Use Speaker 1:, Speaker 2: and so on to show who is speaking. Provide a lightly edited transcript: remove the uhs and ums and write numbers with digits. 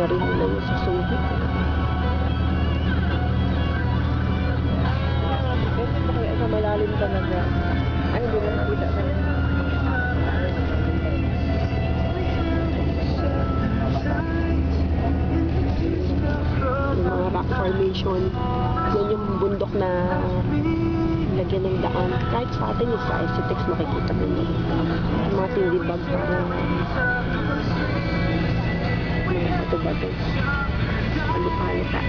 Speaker 1: Narihan na yung sa suhi. Kasi pa kaya sa malalim talaga. Ay, hindi lang kita na. Yung mga rock formation. Yan yung bundok na lagyan ng daan. Kahit sa atin yung sa SCTEX makikita mo yun. Yung mga tindibag parang mga bato-bato. Alita-alita.